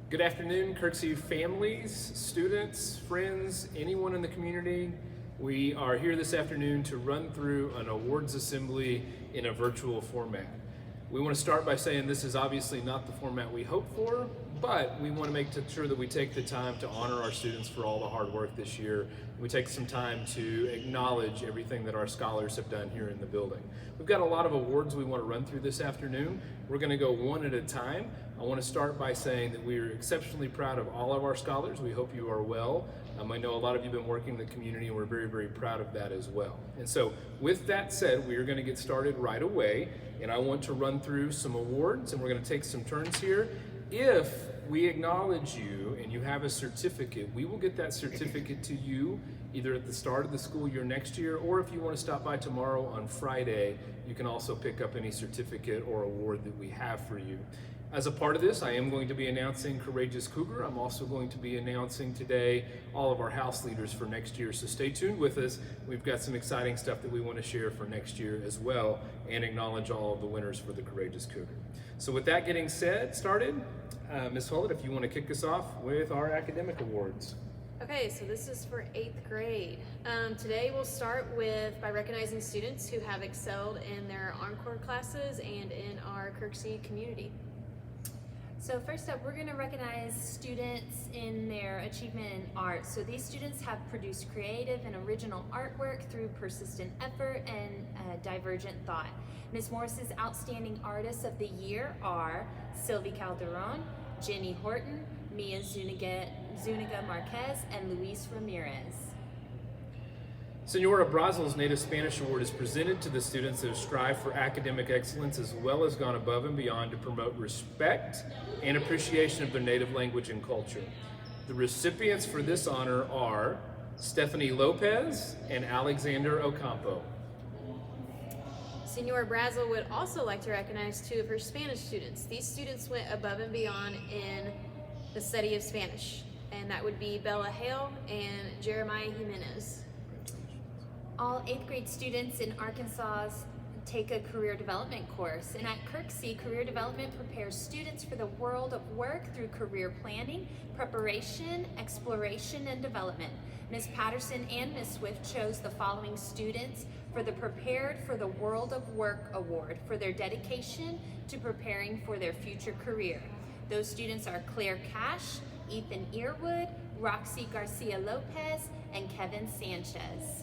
Good afternoon, Kirksey families, students, friends, anyone in the community. We are here this afternoon to run through an awards assembly in a virtual format. We want to start by saying this is obviously not the format we hoped for, but we want to make sure that we take the time to honor our students for all the hard work this year. We take some time to acknowledge everything that our scholars have done here in the building. We've got a lot of awards we want to run through this afternoon. We're going to go one at a time. I want to start by saying that we are exceptionally proud of all of our scholars. We hope you are well. I know a lot of you have been working in the community, and we're very, very proud of that as well. And so with that said, we are going to get started right away, and I want to run through some awards, and we're going to take some turns here. If we acknowledge you and you have a certificate, we will get that certificate to you either at the start of the school year next year, or if you want to stop by tomorrow on Friday, you can also pick up any certificate or award that we have for you. As a part of this, I am going to be announcing Courageous Cougar. I'm also going to be announcing today all of our house leaders for next year, so stay tuned with us. We've got some exciting stuff that we want to share for next year as well, and acknowledge all of the winners for the Courageous Cougar. So with that getting started, Ms. Hullett, if you want to kick us off with our academic awards. Okay, so this is for 8th grade. Today we'll start by recognizing students who have excelled in their Encore classes and in our Kirksey community. So first up, we're going to recognize students in their achievement in art. So these students have produced creative and original artwork through persistent effort and divergent thought. Ms. Morris's outstanding artists of the year are Sylvie Calderon, Jenny Horton, Mia Zuniga Marquez, and Luis Ramirez. Senora Brazil's Native Spanish Award is presented to the students that have strived for academic excellence as well as gone above and beyond to promote respect and appreciation of their native language and culture. The recipients for this honor are Stephanie Lopez and Alexander Ocampo. Senora Brazil would also like to recognize 2 of her Spanish students. These students went above and beyond in the study of Spanish, and that would be Bella Hale and Jeremiah Jimenez. All 8th grade students in Arkansas take a career development course, and at Kirksey, career development prepares students for the world of work through career planning, preparation, exploration, and development. Ms. Patterson and Ms. Swift chose the following students for the Prepared for the World of Work Award for their dedication to preparing for their future career. Those students are Claire Cash, Ethan Earwood, Roxy Garcia Lopez, and Kevin Sanchez.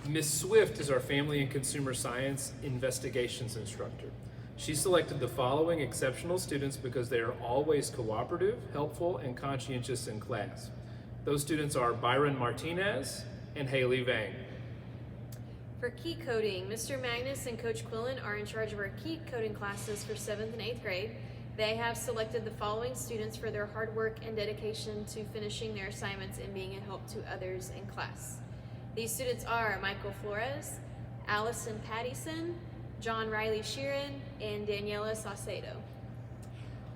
Ms. Swift is our Family and Consumer Science Investigations instructor. She selected the following exceptional students because they are always cooperative, helpful, and conscientious in class. Those students are Byron Martinez and Haley Vang. For key coding, Mr. Magnus and Coach Quillen are in charge of our key coding classes for 7th and 8th grade. They have selected the following students for their hard work and dedication to finishing their assignments and being a help to others in class. These students are Michael Flores, Allison Pattison, John Riley Sheeran, and Daniela Saucedo.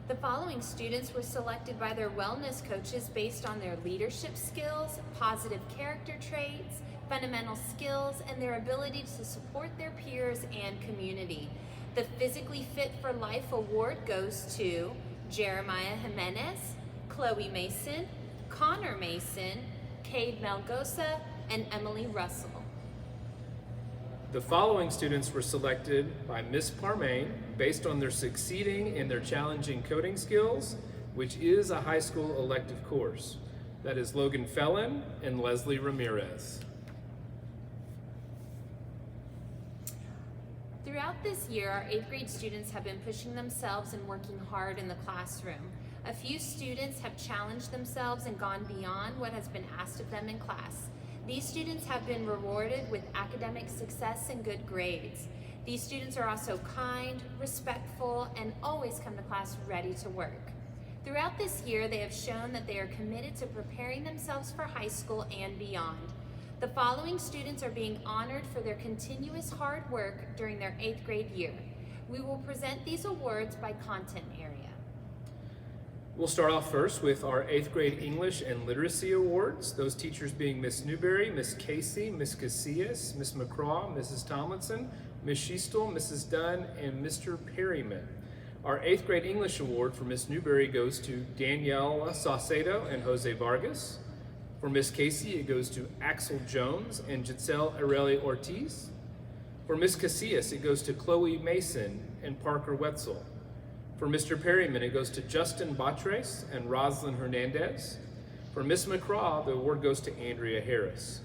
The following students were selected by their wellness coaches based on their leadership skills, positive character traits, fundamental skills, and their ability to support their peers and community. The Physically Fit for Life Award goes to Jeremiah Jimenez, Chloe Mason, Connor Mason, Cade Melgosa, and Emily Russell. The following students were selected by Ms. Parmain based on their succeeding in their challenging coding skills, which is a high school elective course. That is Logan Felon and Leslie Ramirez. Throughout this year, our 8th grade students have been pushing themselves and working hard in the classroom. A few students have challenged themselves and gone beyond what has been asked of them in class. These students have been rewarded with academic success and good grades. These students are also kind, respectful, and always come to class ready to work. Throughout this year, they have shown that they are committed to preparing themselves for high school and beyond. The following students are being honored for their continuous hard work during their 8th grade year. We will present these awards by content area. We'll start off first with our 8th grade English and Literacy Awards, those teachers being Miss Newberry, Miss Casey, Miss Casillas, Miss McCraw, Mrs. Tomlinson, Miss Sheastel, Mrs. Dunn, and Mr. Perryman. Our 8th grade English award for Miss Newberry goes to Danielle Saucedo and Jose Vargas. For Miss Casey, it goes to Axel Jones and Giselle Areli Ortiz. For Miss Casillas, it goes to Chloe Mason and Parker Wetzel. For Mr. Perryman, it goes to Justin Batres and Roslyn Hernandez. For Miss McCraw, the award goes to Andrea Harris.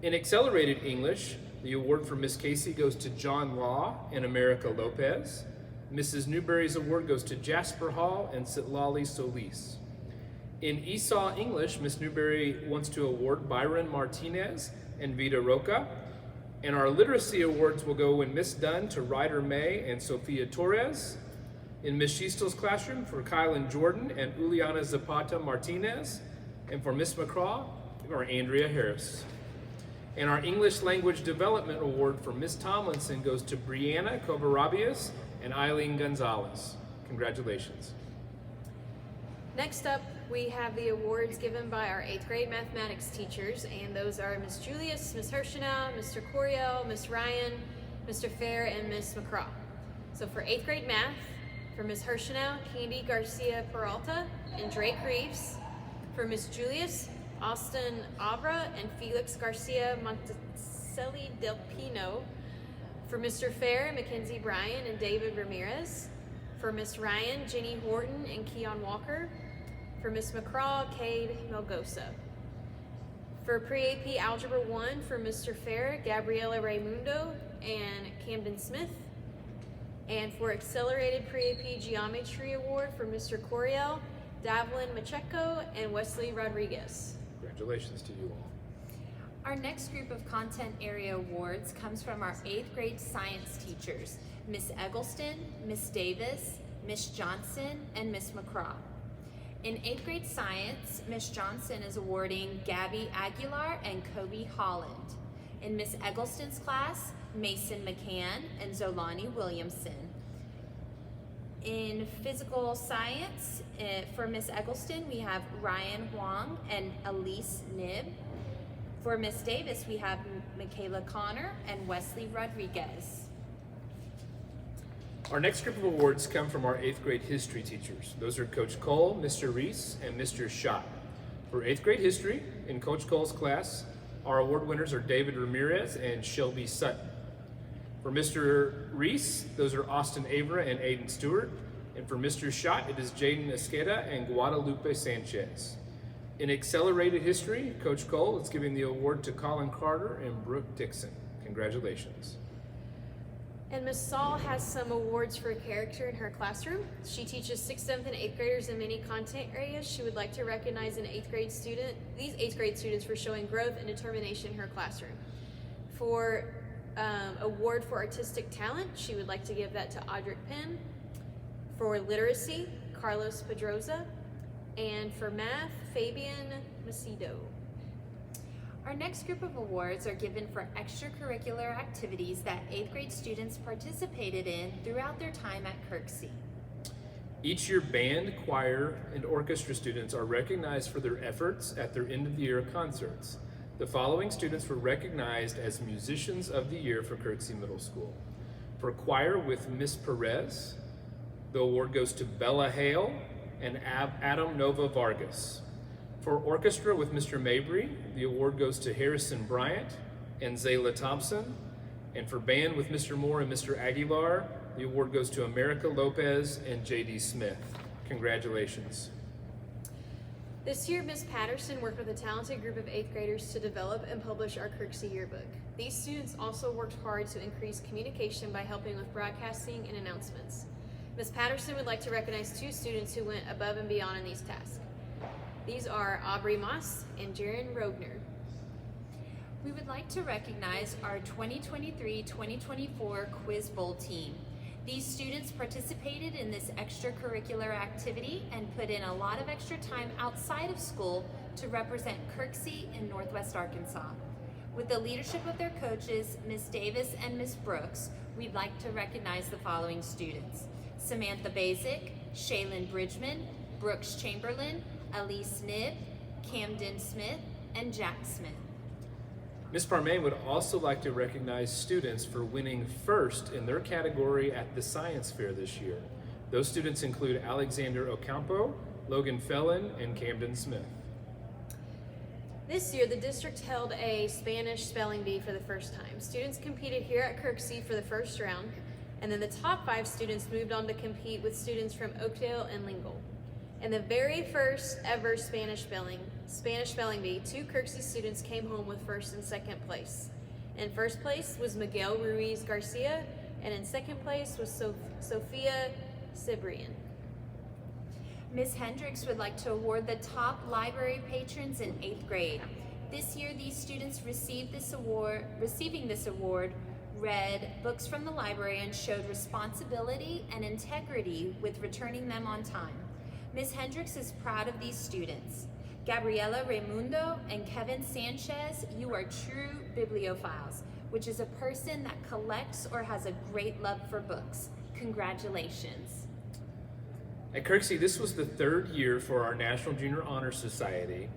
In Accelerated English, the award for Miss Casey goes to John Law and America Lopez. Mrs. Newberry's award goes to Jasper Hall and Sitlali Solis. In Esau English, Miss Newberry wants to award Byron Martinez and Vita Roca. And our literacy awards will go in Miss Dunn to Ryder May and Sophia Torres. In Miss Schiestel's classroom for Kylan Jordan and Uliana Zapata Martinez. And for Miss McCraw, or Andrea Harris. And our English Language Development Award for Miss Tomlinson goes to Brianna Covarrubias and Eileen Gonzalez. Congratulations. Next up, we have the awards given by our 8th grade mathematics teachers, and those are Miss Julius, Miss Hirschenow, Mr. Coriel, Miss Ryan, Mr. Fair, and Miss McCraw. So for 8th grade math, for Miss Hirschenow, Candy Garcia Peralta and Drake Reeves. For Miss Julius, Austin Abra and Felix Garcia Monticelli Del Pino. For Mr. Fair, Mackenzie Bryan and David Ramirez. For Miss Ryan, Jenny Horton and Keon Walker. For Miss McCraw, Cade Melgosa. For Pre-AP Algebra 1, for Mr. Fair, Gabriela Raimundo and Camden Smith. And for Accelerated Pre-AP Geometry Award for Mr. Coriel, Davlin Macheco and Wesley Rodriguez. Congratulations to you all. Our next group of content area awards comes from our 8th grade science teachers, Miss Eggleston, Miss Davis, Miss Johnson, and Miss McCraw. In 8th grade science, Miss Johnson is awarding Gabby Aguilar and Kobe Holland. In Miss Eggleston's class, Mason McCann and Zolani Williamson. In physical science, for Miss Eggleston, we have Ryan Huang and Elise Nib. For Miss Davis, we have Michaela Connor and Wesley Rodriguez. Our next group of awards come from our 8th grade history teachers. Those are Coach Cole, Mr. Reese, and Mr. Schott. For 8th grade history, in Coach Cole's class, our award winners are David Ramirez and Shelby Sutton. For Mr. Reese, those are Austin Avra and Aiden Stewart. And for Mr. Schott, it is Jaden Esqueda and Guadalupe Sanchez. In Accelerated History, Coach Cole is giving the award to Colin Carter and Brooke Dixon. Congratulations. And Miss Saul has some awards for character in her classroom. She teaches 6th, 7th, and 8th graders in many content areas. She would like to recognize these 8th grade students for showing growth and determination in her classroom. For award for artistic talent, she would like to give that to Audric Penn. For literacy, Carlos Pedroza. And for math, Fabian Macedo. Our next group of awards are given for extracurricular activities that 8th grade students participated in throughout their time at Kirksey. Each year, band, choir, and orchestra students are recognized for their efforts at their end-of-the-year concerts. The following students were recognized as Musicians of the Year for Kirksey Middle School. For choir with Miss Perez, the award goes to Bella Hale and Adam Nova Vargas. For orchestra with Mr. Mabry, the award goes to Harrison Bryant and Zayla Thompson. And for band with Mr. Moore and Mr. Aguilar, the award goes to America Lopez and J.D. Smith. Congratulations. This year, Ms. Patterson worked with a talented group of 8th graders to develop and publish our Kirksey yearbook. These students also worked hard to increase communication by helping with broadcasting and announcements. Ms. Patterson would like to recognize 2 students who went above and beyond in these tasks. These are Aubrey Moss and Jaron Rogner. We would like to recognize our 2023-2024 Quiz Bowl team. These students participated in this extracurricular activity and put in a lot of extra time outside of school to represent Kirksey in Northwest Arkansas. With the leadership of their coaches, Ms. Davis and Ms. Brooks, we'd like to recognize the following students: Samantha Basic, Shaylin Bridgman, Brooks Chamberlain, Elise Nib, Camden Smith, and Jack Smith. Ms. Parmain would also like to recognize students for winning first in their category at the Science Fair this year. Those students include Alexander Ocampo, Logan Felon, and Camden Smith. This year, the district held a Spanish spelling bee for the first time. Students competed here at Kirksey for the first round, and then the top 5 students moved on to compete with students from Oakdale and Lingle. In the very first ever Spanish spelling bee, 2 Kirksey students came home with first and second place. In first place was Miguel Ruiz Garcia, and in second place was Sophia Cibrian. Ms. Hendricks would like to award the top library patrons in 8th grade. This year, these students receiving this award read books from the library and showed responsibility and integrity with returning them on time. Ms. Hendricks is proud of these students. Gabriela Raimundo and Kevin Sanchez, you are true bibliophiles, which is a person that collects or has a great love for books. Congratulations. At Kirksey, this was the 3rd year for our National Junior Honor Society.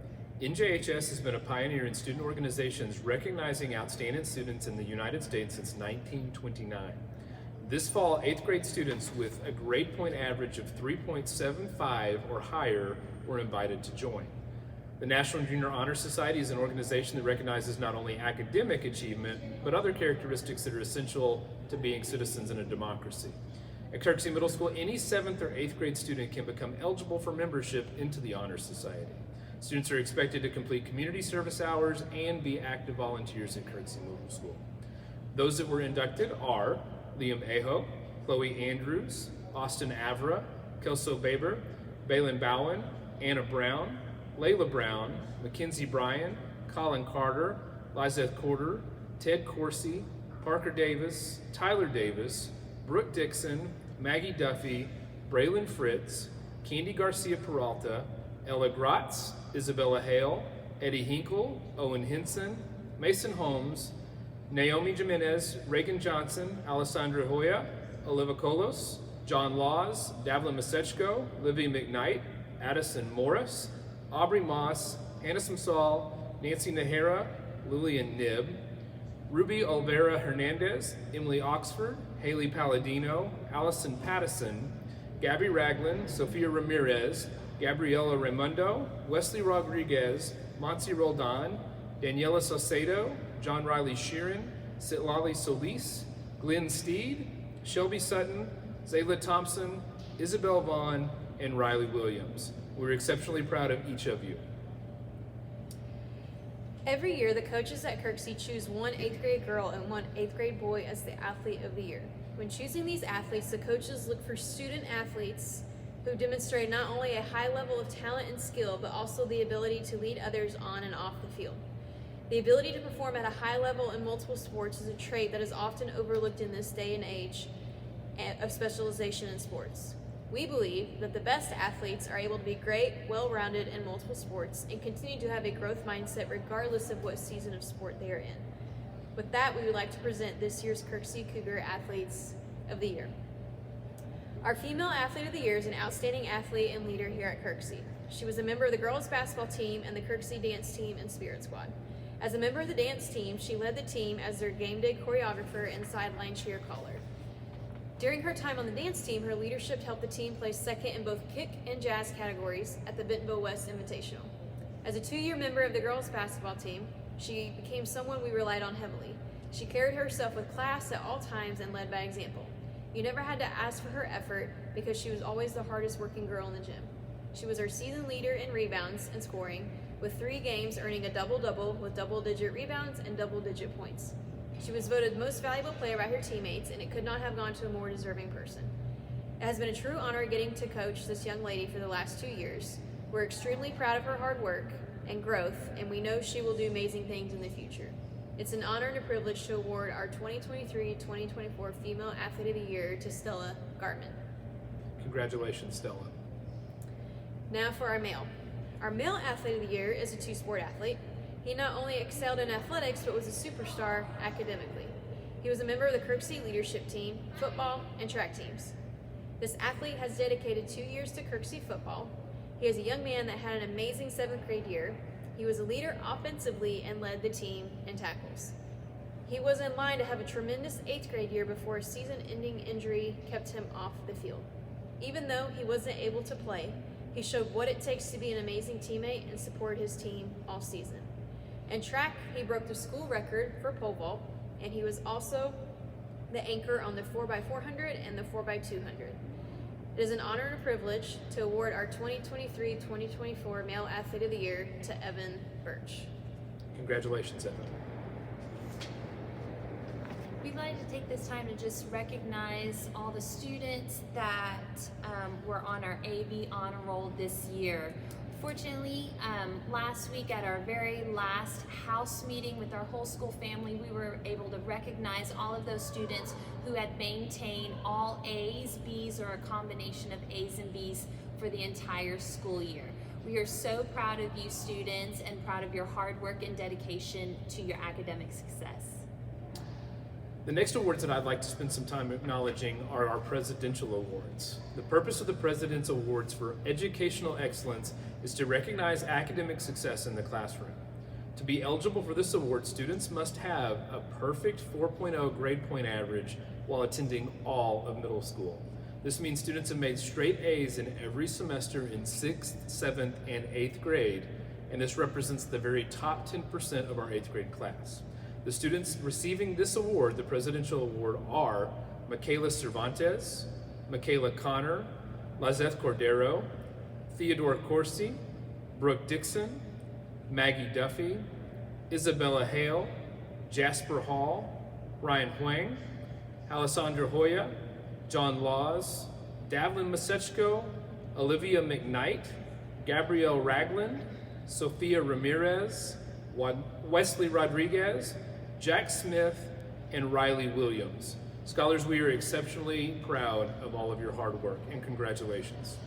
NJHS has been a pioneer in student organizations recognizing outstanding students in the United States since 1929. This fall, 8th grade students with a grade point average of 3.75 or higher were invited to join. The National Junior Honor Society is an organization that recognizes not only academic achievement, but other characteristics that are essential to being citizens in a democracy. At Kirksey Middle School, any 7th or 8th grade student can become eligible for membership into the Honor Society. Students are expected to complete community service hours and be active volunteers at Kirksey Middle School. Those that were inducted are Liam Aho, Chloe Andrews, Austin Avra, Kelso Baber, Balin Bowen, Anna Brown, Layla Brown, Mackenzie Bryan, Colin Carter, Lizeth Corder, Ted Corsi, Parker Davis, Tyler Davis, Brooke Dixon, Maggie Duffy, Braylon Fritz, Candy Garcia Peralta, Ella Gratz, Isabella Hale, Eddie Hinkle, Owen Henson, Mason Holmes, Naomi Jimenez, Reagan Johnson, Alessandra Hoya, Oliva Colos, John Laws, Davlin Masechko, Livy McKnight, Addison Morris, Aubrey Moss, Hannah Samsal, Nancy Nahara, Lillian Nibb, Ruby Olvera Hernandez, Emily Oxford, Haley Palladino, Allison Pattison, Gabby Ragland, Sophia Ramirez, Gabriela Raimundo, Wesley Rodriguez, Monty Roldan, Daniela Saucedo, John Riley Sheeran, Sitlali Solis, Glenn Steed, Shelby Sutton, Zayla Thompson, Isabel Vaughn, and Riley Williams. We're exceptionally proud of each of you. Every year, the coaches at Kirksey choose one 8th grade girl and one 8th grade boy as the athlete of the year. When choosing these athletes, the coaches look for student athletes who demonstrate not only a high level of talent and skill, but also the ability to lead others on and off the field. The ability to perform at a high level in multiple sports is a trait that is often overlooked in this day and age of specialization in sports. We believe that the best athletes are able to be great, well-rounded in multiple sports and continue to have a growth mindset regardless of what season of sport they are in. With that, we would like to present this year's Kirksey Cougar Athletes of the Year. Our female athlete of the year is an outstanding athlete and leader here at Kirksey. She was a member of the girls basketball team and the Kirksey dance team and spirit squad. As a member of the dance team, she led the team as their game day choreographer and sideline cheer caller. During her time on the dance team, her leadership helped the team place second in both kick and jazz categories at the Bentonville West Invitational. As a 2-year member of the girls basketball team, she became someone we relied on heavily. She carried herself with class at all times and led by example. You never had to ask for her effort because she was always the hardest working girl in the gym. She was our season leader in rebounds and scoring, with 3 games earning a double-double with double-digit rebounds and double-digit points. She was voted most valuable player by her teammates, and it could not have gone to a more deserving person. It has been a true honor getting to coach this young lady for the last 2 years. We're extremely proud of her hard work and growth, and we know she will do amazing things in the future. It's an honor and a privilege to award our 2023-2024 Female Athlete of the Year to Stella Gartman. Congratulations, Stella. Now for our male. Our male athlete of the year is a 2-sport athlete. He not only excelled in athletics, but was a superstar academically. He was a member of the Kirksey leadership team, football, and track teams. This athlete has dedicated 2 years to Kirksey football. He is a young man that had an amazing 7th grade year. He was a leader offensively and led the team in tackles. He was in line to have a tremendous 8th grade year before a season-ending injury kept him off the field. Even though he wasn't able to play, he showed what it takes to be an amazing teammate and support his team all season. In track, he broke the school record for pole vault, and he was also the anchor on the 4x400 and the 4x200. It is an honor and a privilege to award our 2023-2024 Male Athlete of the Year to Evan Birch. Congratulations, Evan. We'd like to take this time to just recognize all the students that were on our AB honor roll this year. Fortunately, last week at our very last house meeting with our whole school family, we were able to recognize all of those students who had maintained all A's, B's, or a combination of A's and B's for the entire school year. We are so proud of you students and proud of your hard work and dedication to your academic success. The next awards that I'd like to spend some time acknowledging are our Presidential Awards. The purpose of the President's Awards for Educational Excellence is to recognize academic success in the classroom. To be eligible for this award, students must have a perfect 4.0 grade point average while attending all of middle school. This means students have made straight A's in every semester in 6th, 7th, and 8th grade, and this represents the very top 10% of our 8th grade class. The students receiving this award, the Presidential Award, are Michaela Cervantes, Michaela Connor, Lazeth Cordero, Theodore Corsi, Brooke Dixon, Maggie Duffy, Isabella Hale, Jasper Hall, Ryan Huang, Alessandra Hoya, John Laws, Davlin Masechko, Olivia McKnight, Gabrielle Ragland, Sophia Ramirez, Wesley Rodriguez, Jack Smith, and Riley Williams. Scholars, we are exceptionally proud of all of your hard work, and congratulations.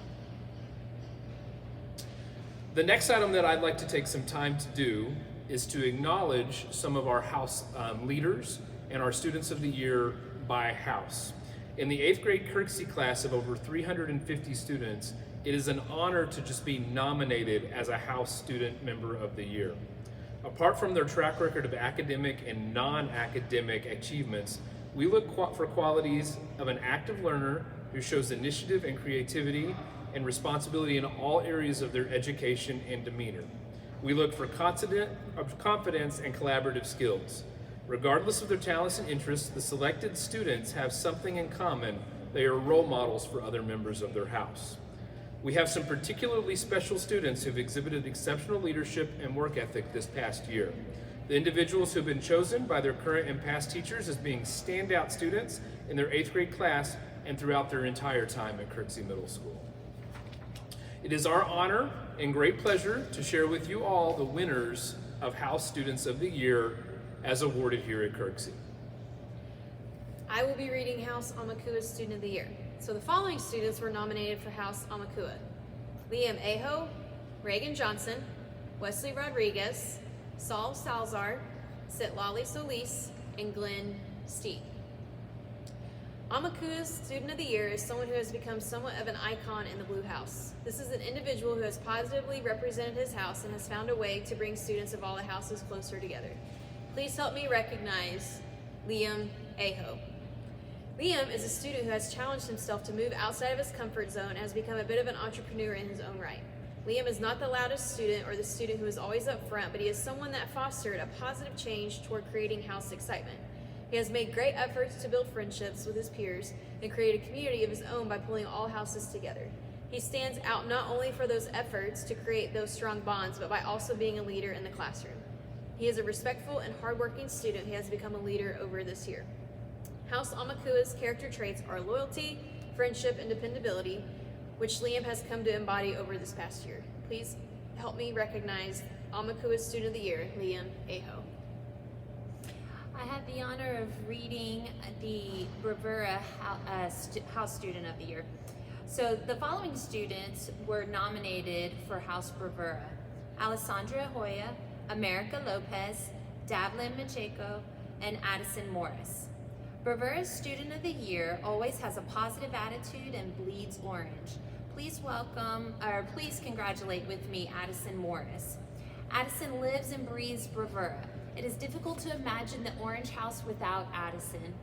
The next item that I'd like to take some time to do is to acknowledge some of our house leaders and our Students of the Year by house. In the 8th grade Kirksey class of over 350 students, it is an honor to just be nominated as a House Student Member of the Year. Apart from their track record of academic and non-academic achievements, we look for qualities of an active learner who shows initiative and creativity and responsibility in all areas of their education and demeanor. We look for confidence and collaborative skills. Regardless of their talents and interests, the selected students have something in common. They are role models for other members of their house. We have some particularly special students who've exhibited exceptional leadership and work ethic this past year. The individuals who've been chosen by their current and past teachers as being standout students in their 8th grade class and throughout their entire time at Kirksey Middle School. It is our honor and great pleasure to share with you all the winners of House Students of the Year as awarded here at Kirksey. I will be reading House Amakua's Student of the Year. So the following students were nominated for House Amakua: Liam Aho, Reagan Johnson, Wesley Rodriguez, Saul Salzar, Sitlali Solis, and Glenn Steed. Amakua's Student of the Year is someone who has become somewhat of an icon in the Blue House. This is an individual who has positively represented his house and has found a way to bring students of all the houses closer together. Please help me recognize Liam Aho. Liam is a student who has challenged himself to move outside of his comfort zone and has become a bit of an entrepreneur in his own right. Liam is not the loudest student or the student who is always up front, but he is someone that fostered a positive change toward creating house excitement. He has made great efforts to build friendships with his peers and create a community of his own by pulling all houses together. He stands out not only for those efforts to create those strong bonds, but by also being a leader in the classroom. He is a respectful and hardworking student who has become a leader over this year. House Amakua's character traits are loyalty, friendship, and dependability, which Liam has come to embody over this past year. Please help me recognize Amakua's Student of the Year, Liam Aho. I had the honor of reading the Bravura House Student of the Year. So the following students were nominated for House Bravura: Alessandra Hoya, America Lopez, Davlin Macheco, and Addison Morris. Bravura's Student of the Year always has a positive attitude and bleeds orange. Please congratulate with me Addison Morris. Addison lives and breathes Bravura. It is difficult to imagine the Orange House without Addison.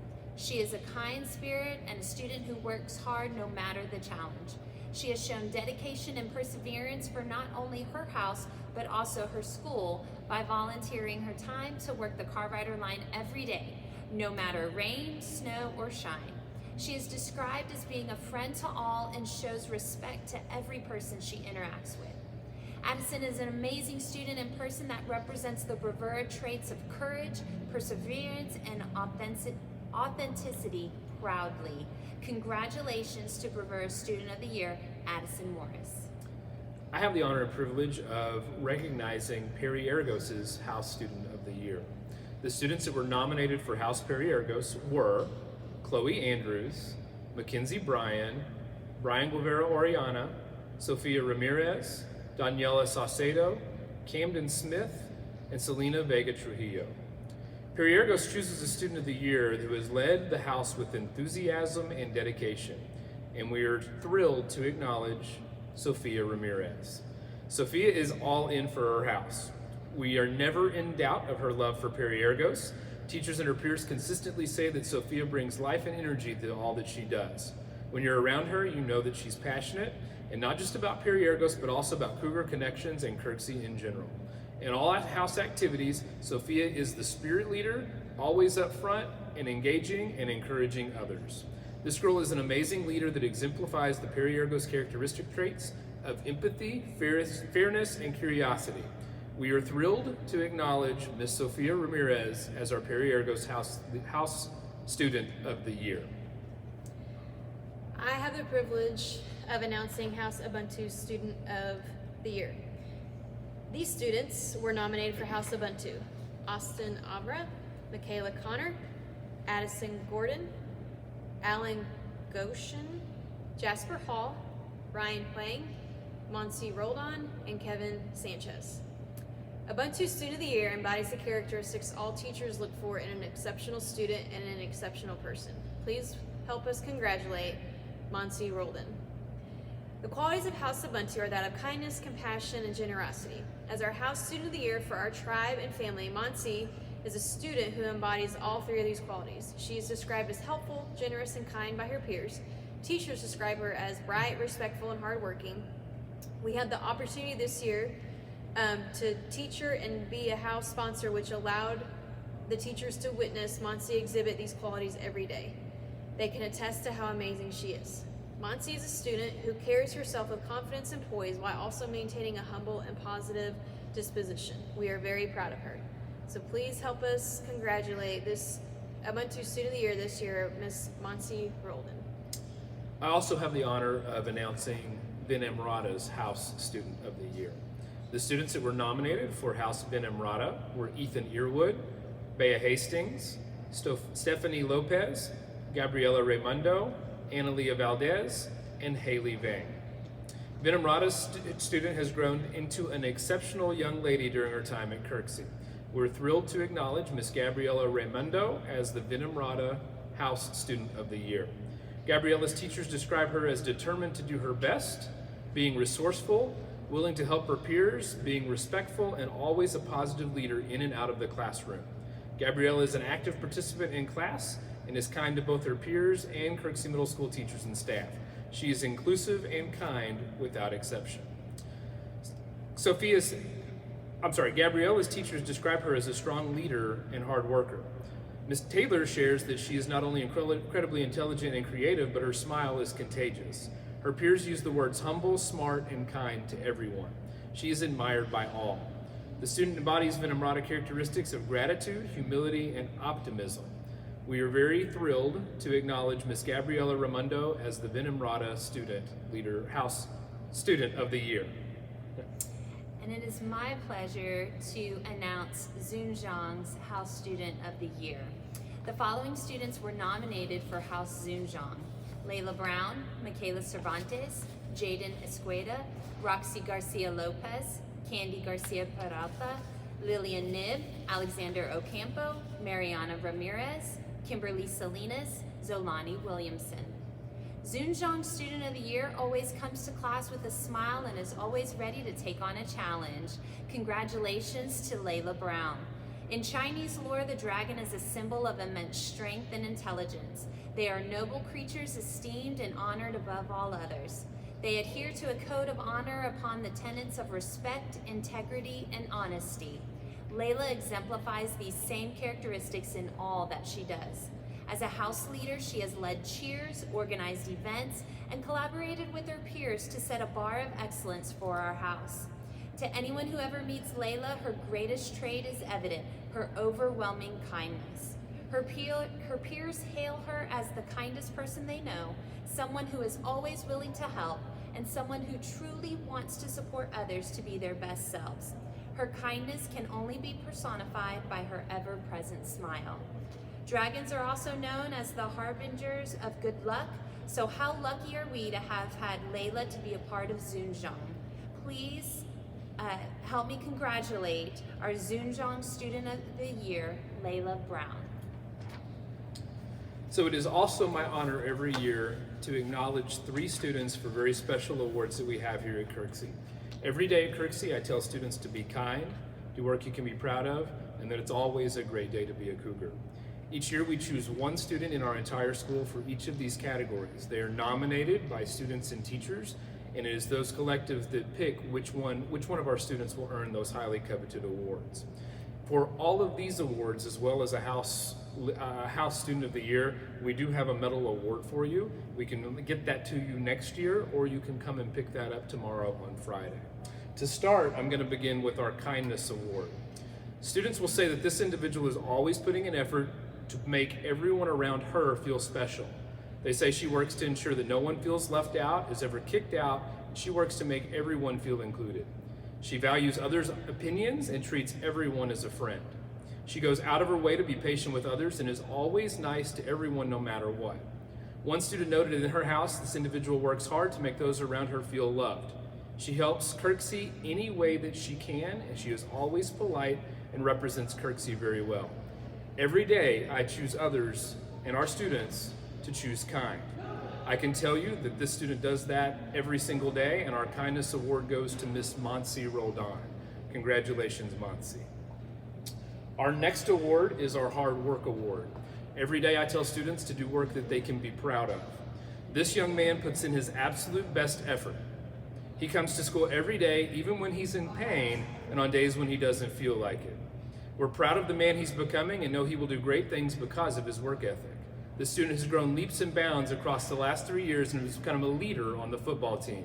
She is a kind spirit and a student who works hard no matter the challenge. She has shown dedication and perseverance for not only her house, but also her school by volunteering her time to work the car rider line every day, no matter rain, snow, or shine. She is described as being a friend to all and shows respect to every person she interacts with. Addison is an amazing student and person that represents the bravura traits of courage, perseverance, and authenticity proudly. Congratulations to Bravura Student of the Year, Addison Morris. I have the honor and privilege of recognizing Perry Argos' House Student of the Year. The students that were nominated for House Perry Argos were Chloe Andrews, Mackenzie Bryan, Brian Guevara Oriana, Sophia Ramirez, Daniela Saucedo, Camden Smith, and Selena Vega Trujillo. Perry Argos chooses a Student of the Year who has led the house with enthusiasm and dedication, and we are thrilled to acknowledge Sophia Ramirez. Sophia is all in for her house. We are never in doubt of her love for Perry Argos. Teachers and her peers consistently say that Sophia brings life and energy to all that she does. When you're around her, you know that she's passionate, and not just about Perry Argos, but also about Cougar Connections and Kirksey in general. In all house activities, Sophia is the spirit leader, always up front and engaging and encouraging others. This girl is an amazing leader that exemplifies the Perry Argos characteristic traits of empathy, fairness, and curiosity. We are thrilled to acknowledge Miss Sophia Ramirez as our Perry Argos House Student of the Year. I have the privilege of announcing House Ubuntu Student of the Year. These students were nominated for House Ubuntu: Austin Abra, Michaela Connor, Addison Gordon, Alan Goshen, Jasper Hall, Ryan Huang, Monsi Roldan, and Kevin Sanchez. Ubuntu Student of the Year embodies the characteristics all teachers look for in an exceptional student and an exceptional person. Please help us congratulate Monsi Roldan. The qualities of House Ubuntu are that of kindness, compassion, and generosity. As our House Student of the Year for our tribe and family, Monsi is a student who embodies all three of these qualities. She is described as helpful, generous, and kind by her peers. Teachers describe her as bright, respectful, and hardworking. We had the opportunity this year to teach her and be a house sponsor, which allowed the teachers to witness Monsi exhibit these qualities every day. They can attest to how amazing she is. Monsi is a student who carries herself with confidence and poise while also maintaining a humble and positive disposition. We are very proud of her. So please help us congratulate this Ubuntu Student of the Year this year, Miss Monsi Roldan. I also have the honor of announcing Ben Emrata's House Student of the Year. The students that were nominated for House Ben Emrata were Ethan Earwood, Bea Hastings, Stephanie Lopez, Gabriela Raimundo, Analia Valdez, and Haley Vang. Ben Emrata's student has grown into an exceptional young lady during her time at Kirksey. We're thrilled to acknowledge Miss Gabriela Raimundo as the Ben Emrata House Student of the Year. Gabriela's teachers describe her as determined to do her best, being resourceful, willing to help her peers, being respectful, and always a positive leader in and out of the classroom. Gabriela is an active participant in class and is kind to both her peers and Kirksey Middle School teachers and staff. She is inclusive and kind without exception. Gabriela's teachers describe her as a strong leader and hard worker. Ms. Taylor shares that she is not only incredibly intelligent and creative, but her smile is contagious. Her peers use the words humble, smart, and kind to everyone. She is admired by all. The student embodies Ben Emrata characteristics of gratitude, humility, and optimism. We are very thrilled to acknowledge Ms. Gabriela Raimundo as the Ben Emrata House Student of the Year. And it is my pleasure to announce Zun Zhang's House Student of the Year. The following students were nominated for House Zun Zhang: Layla Brown, Michaela Cervantes, Jaden Escueda, Roxy Garcia Lopez, Candy Garcia Peralta, Lillian Nib, Alexander Ocampo, Mariana Ramirez, Kimberly Salinas, Zolani Williamson. Zun Zhang Student of the Year always comes to class with a smile and is always ready to take on a challenge. Congratulations to Layla Brown. In Chinese lore, the dragon is a symbol of immense strength and intelligence. They are noble creatures esteemed and honored above all others. They adhere to a code of honor upon the tenets of respect, integrity, and honesty. Layla exemplifies these same characteristics in all that she does. As a house leader, she has led cheers, organized events, and collaborated with her peers to set a bar of excellence for our house. To anyone who ever meets Layla, her greatest trait is evident, her overwhelming kindness. Her peers hail her as the kindest person they know, someone who is always willing to help, and someone who truly wants to support others to be their best selves. Her kindness can only be personified by her ever-present smile. Dragons are also known as the harbingers of good luck, so how lucky are we to have had Layla to be a part of Zunzhong? Please help me congratulate our Zunzhong Student of the Year, Layla Brown. So it is also my honor every year to acknowledge 3 students for very special awards that we have here at Kirksey. Every day at Kirksey, I tell students to be kind, do work you can be proud of, and that it's always a great day to be a Cougar. Each year we choose 1 student in our entire school for each of these categories. They are nominated by students and teachers, and it is those collectives that pick which one of our students will earn those highly coveted awards. For all of these awards, as well as a House Student of the Year, we do have a medal award for you. We can get that to you next year, or you can come and pick that up tomorrow on Friday. To start, I'm going to begin with our Kindness Award. Students will say that this individual is always putting an effort to make everyone around her feel special. They say she works to ensure that no one feels left out, is ever kicked out. She works to make everyone feel included. She values others' opinions and treats everyone as a friend. She goes out of her way to be patient with others and is always nice to everyone no matter what. One student noted in her house, this individual works hard to make those around her feel loved. She helps Kirksey any way that she can, and she is always polite and represents Kirksey very well. Every day I choose others and our students to choose kind. I can tell you that this student does that every single day, and our Kindness Award goes to Miss Monsi Roldan. Congratulations, Monsi. Our next award is our Hard Work Award. Every day I tell students to do work that they can be proud of. This young man puts in his absolute best effort. He comes to school every day, even when he's in pain, and on days when he doesn't feel like it. We're proud of the man he's becoming and know he will do great things because of his work ethic. The student has grown leaps and bounds across the last 3 years and has become a leader on the football team.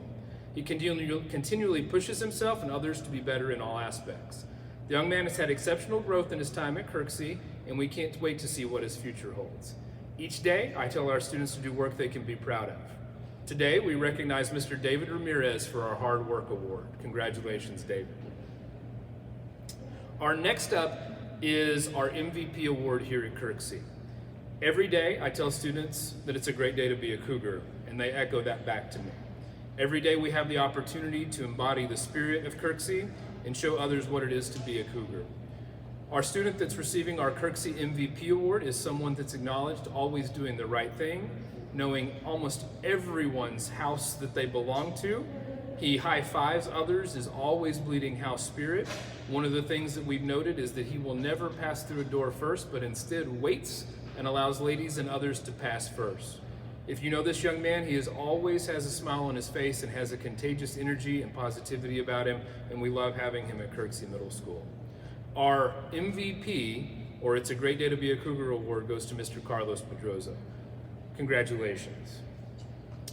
He continually pushes himself and others to be better in all aspects. The young man has had exceptional growth in his time at Kirksey, and we can't wait to see what his future holds. Each day, I tell our students to do work they can be proud of. Today, we recognize Mr. David Ramirez for our Hard Work Award. Congratulations, David. Our next up is our MVP Award here at Kirksey. Every day, I tell students that it's a great day to be a Cougar, and they echo that back to me. Every day, we have the opportunity to embody the spirit of Kirksey and show others what it is to be a Cougar. Our student that's receiving our Kirksey MVP Award is someone that's acknowledged always doing the right thing, knowing almost everyone's house that they belong to. He high-fives others, is always bleeding house spirit. One of the things that we've noted is that he will never pass through a door first, but instead waits and allows ladies and others to pass first. If you know this young man, he always has a smile on his face and has a contagious energy and positivity about him, and we love having him at Kirksey Middle School. Our MVP, or It's a Great Day to be a Cougar Award, goes to Mr. Carlos Pedroza. Congratulations.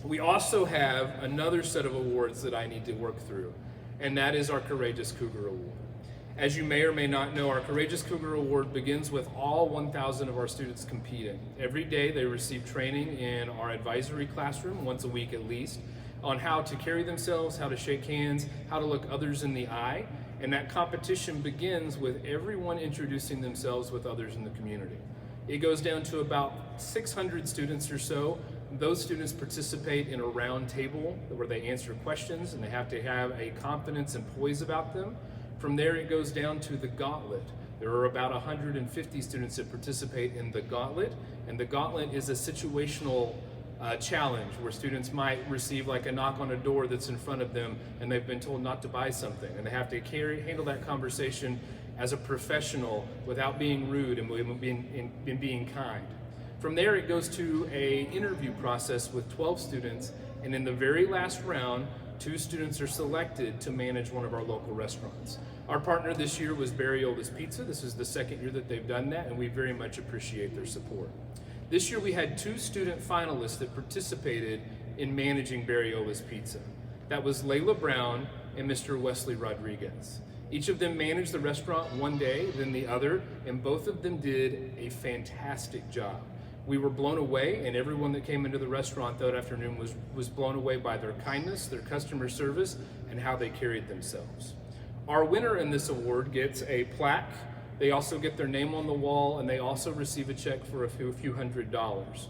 We also have another set of awards that I need to work through, and that is our Courageous Cougar Award. As you may or may not know, our Courageous Cougar Award begins with all 1,000 of our students competing. Every day they receive training in our advisory classroom, once a week at least, on how to carry themselves, how to shake hands, how to look others in the eye, and that competition begins with everyone introducing themselves with others in the community. It goes down to about 600 students or so. Those students participate in a round table where they answer questions, and they have to have a confidence and poise about them. From there, it goes down to the gauntlet. There are about 150 students that participate in the gauntlet, and the gauntlet is a situational challenge where students might receive like a knock on a door that's in front of them and they've been told not to buy something, and they have to handle that conversation as a professional without being rude and being kind. From there, it goes to a interview process with 12 students, and in the very last round, 2 students are selected to manage one of our local restaurants. Our partner this year was Barriola's Pizza. This is the second year that they've done that, and we very much appreciate their support. This year we had 2 student finalists that participated in managing Barriola's Pizza. That was Layla Brown and Mr. Wesley Rodriguez. Each of them managed the restaurant one day, then the other, and both of them did a fantastic job. We were blown away, and everyone that came into the restaurant that afternoon was blown away by their kindness, their customer service, and how they carried themselves. Our winner in this award gets a plaque. They also get their name on the wall, and they also receive a check for a few $100s.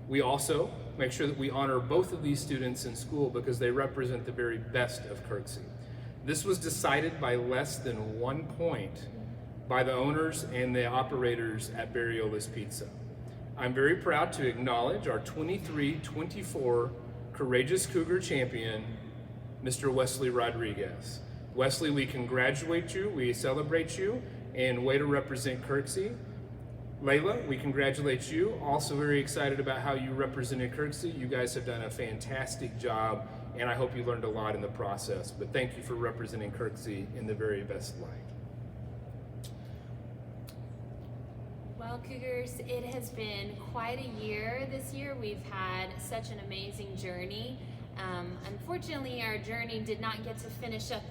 We also make sure that we honor both of these students in school because they represent the very best of Kirksey. This was decided by less than 1 point by the owners and the operators at Barriola's Pizza. I'm very proud to acknowledge our 23-24 Courageous Cougar champion, Mr. Wesley Rodriguez. Wesley, we congratulate you, we celebrate you, and way to represent Kirksey. Layla, we congratulate you. Also very excited about how you represented Kirksey. You guys have done a fantastic job, and I hope you learned a lot in the process. But thank you for representing Kirksey in the very best light. Well, Cougars, it has been quite a year this year. We've had such an amazing journey. Unfortunately, our journey did not get to finish up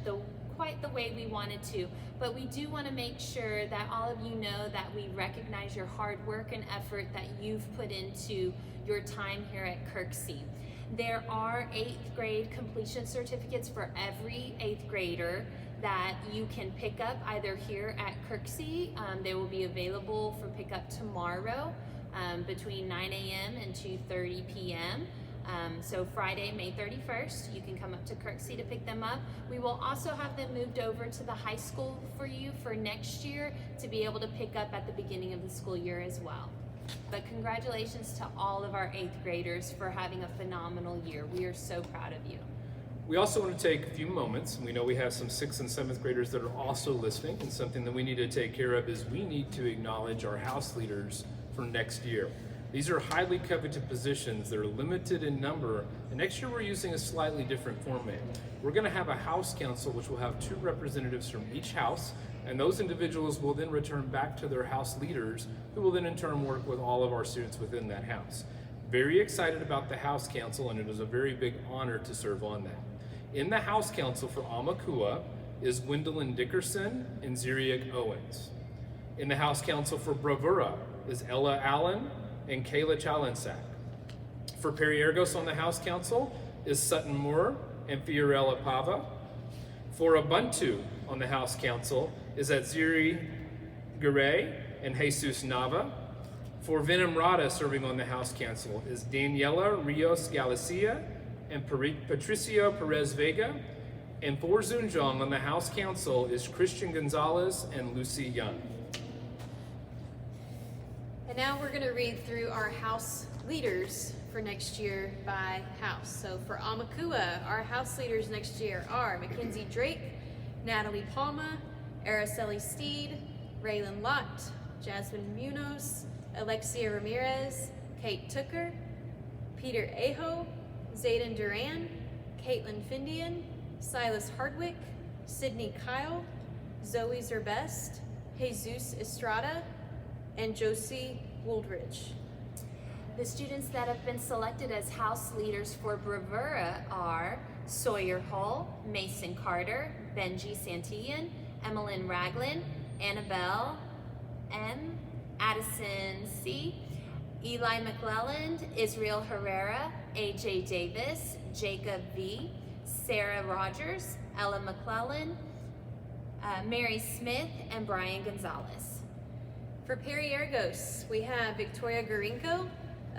quite the way we wanted to, but we do want to make sure that all of you know that we recognize your hard work and effort that you've put into your time here at Kirksey. There are 8th grade completion certificates for every 8th grader that you can pick up either here at Kirksey. They will be available for pickup tomorrow between 9 a.m. and 2:30 p.m. So Friday, May 31st, you can come up to Kirksey to pick them up. We will also have them moved over to the high school for you for next year to be able to pick up at the beginning of the school year as well. But congratulations to all of our 8th graders for having a phenomenal year. We are so proud of you. We also want to take a few moments. We know we have some 6th and 7th graders that are also listening, and something that we need to take care of is we need to acknowledge our house leaders for next year. These are highly coveted positions. They're limited in number, and next year we're using a slightly different format. We're going to have a house council which will have 2 representatives from each house, and those individuals will then return back to their house leaders, who will then in turn work with all of our students within that house. Very excited about the house council, and it is a very big honor to serve on that. In the house council for Amakua is Gwendolyn Dickerson and Ziriak Owens. In the house council for Bravura is Ella Allen and Kayla Chalensak. For Perry Argos on the house council is Sutton Moore and Fiorella Pava. For Ubuntu on the house council is Atziri Garay and Jesus Nava. For Venom Rada serving on the house council is Daniela Rios Galicia and Patricio Perez Vega. And for Zunjong on the house council is Christian Gonzalez and Lucy Young. And now we're going to read through our house leaders for next year by house. So for Amakua, our house leaders next year are Mackenzie Drake, Natalie Palma, Araceli Steed, Raylan Lott, Jasmine Munoz, Alexia Ramirez, Kate Tooker, Peter Aho, Zayden Duran, Caitlin Findian, Silas Hardwick, Sydney Kyle, Zoe Zerbest, Jesus Estrada, and Josie Wooldridge. The students that have been selected as house leaders for Bravura are Sawyer Hull, Mason Carter, Benji Santillan, Emmeline Ragland, Annabelle M., Addison C., Eli McClelland, Israel Herrera, AJ Davis, Jacob V., Sarah Rogers, Ella McClellan, Mary Smith, and Brian Gonzalez. For Perry Argos, we have Victoria Garinko,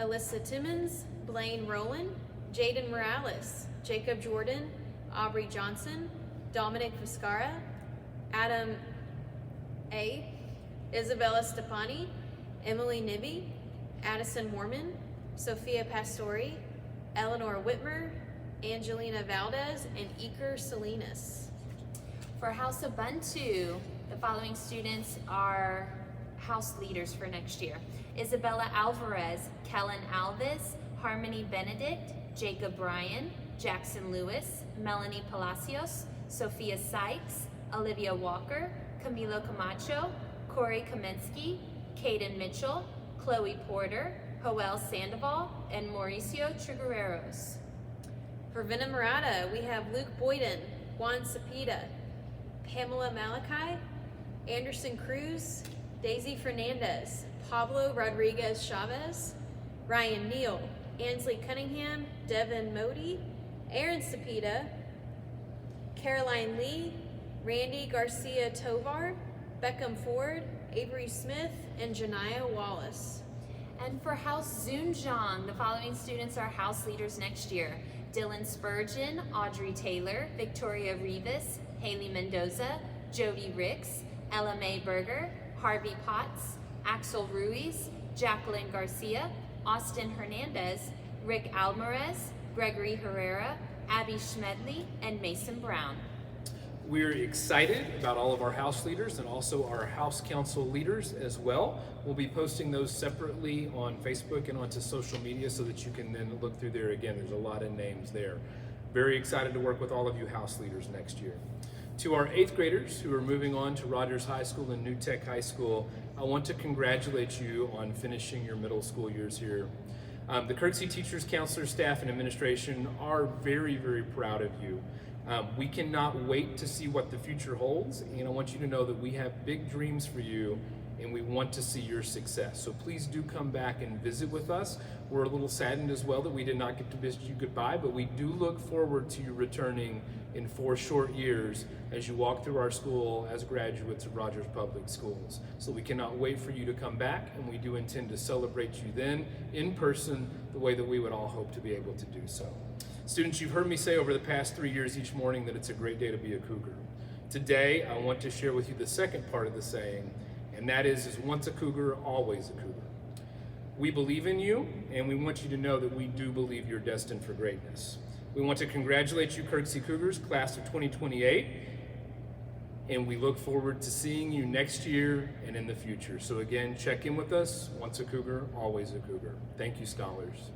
Alyssa Timmons, Blaine Rowland, Jaden Morales, Jacob Jordan, Aubrey Johnson, Dominic Viscara, Adam A., Isabella Stepani, Emily Nibby, Addison Mormon, Sophia Pastori, Eleanor Whitmer, Angelina Valdez, and Iker Salinas. For House Ubuntu, the following students are house leaders for next year: Isabella Alvarez, Kellen Alves, Harmony Benedict, Jacob Bryan, Jackson Lewis, Melanie Palacios, Sophia Sykes, Olivia Walker, Camilo Camacho, Corey Kamensky, Caden Mitchell, Chloe Porter, Joel Sandoval, and Mauricio Trigueros. For Vena Murata, we have Luke Boyden, Juan Cepeda, Pamela Malachi, Anderson Cruz, Daisy Fernandez, Pablo Rodriguez Chavez, Ryan Neal, Ansley Cunningham, Devin Modi, Aaron Cepeda, Caroline Lee, Randy Garcia Tovar, Beckham Ford, Avery Smith, and Janiyah Wallace. And for House Zunjong, the following students are house leaders next year: Dylan Spurgeon, Audrey Taylor, Victoria Rivas, Haley Mendoza, Jody Ricks, Ella Mae Berger, Harvey Potts, Axel Ruiz, Jacqueline Garcia, Austin Hernandez, Rick Alvarez, Gregory Herrera, Abby Schmedley, and Mason Brown. We're excited about all of our house leaders and also our house council leaders as well. We'll be posting those separately on Facebook and onto social media so that you can then look through there again. There's a lot of names there. Very excited to work with all of you house leaders next year. To our 8th graders who are moving on to Rogers High School and New Tech High School, I want to congratulate you on finishing your middle school years here. The Kirksey teachers, counselors, staff, and administration are very, very proud of you. We cannot wait to see what the future holds, and I want you to know that we have big dreams for you, and we want to see your success. So please do come back and visit with us. We're a little saddened as well that we did not get to visit you goodbye, but we do look forward to you returning in 4 short years as you walk through our school as graduates of Rogers Public Schools. So we cannot wait for you to come back, and we do intend to celebrate you then in person the way that we would all hope to be able to do so. Students, you've heard me say over the past 3 years each morning that it's a great day to be a Cougar. Today, I want to share with you the second part of the saying, and that is once a Cougar, always a Cougar. We believe in you, and we want you to know that we do believe you're destined for greatness. We want to congratulate you, Kirksey Cougars, class of 2028, and we look forward to seeing you next year and in the future. So again, check in with us. Once a Cougar, always a Cougar. Thank you, scholars.